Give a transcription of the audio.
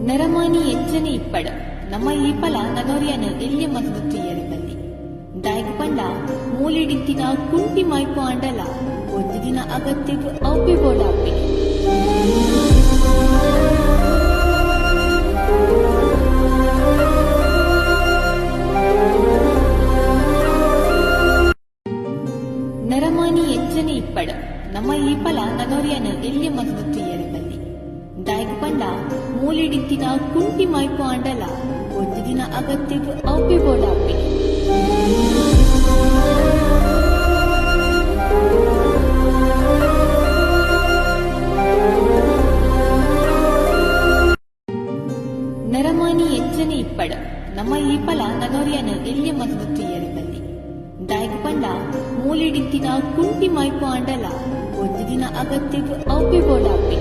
ನರಮಾನಿ ಎಚ್ಚನೆ ಇಪ್ಪಡ ನಮ್ಮ ಈ ಪಲ ನನೋರಿಯನ ಎಲ್ಲಿ ಮಸದುತ್ತಿಯರದಲ್ಲಿ ದಾಯಕ ಪಂಡ ಮೂಲಿಡಿತ್ತಿನ ಕುಂಟಿ ಮಾಯ್ಪು ಆಂಡಲ ಒಂದು ದಿನ ಅಗತ್ಯವು ಔಪೆ ಬೋಡಾಪೆ ನರಮಾನಿ ಎಚ್ಚನೆ ಇಪ್ಪಡ ನಮ್ಮ ಈ ಪಲ ನನೋರಿಯನ ಎಲ್ಲಿ ಮಸದುತ್ತಿಯರದಲ್ಲಿ ದಾಯಕ ಪಂಡ ಮೂಲಿಡಿತ್ತಿನ ಕುಂಟಿ ಮಾಯ್ಪು ಆಂಡಲ ಒಂದು ದಿನ ಅಗತ್ಯವು ಔಪೆ ಬೋಡಾಪೆ ನರಮಾನಿ ಎಚ್ಚನೆ ಇಪ್ಪಡ ನಮ್ಮ ಈ ಪಲ ನನೋರಿಯನ ಎಲ್ಲಿ ಮಸದುತ್ತಿಯರದಲ್ಲಿ ದಾಯಕ ಪಂಡ ಮೂಲಿಡಿತ್ತಿನ ಕುಂಟಿ ಮಾಯ್ಪು ಆಂಡಲ ಒಂದು ದಿನ ಅಗತ್ಯವು ಔಪೆ ಬೋಡಾಪೆ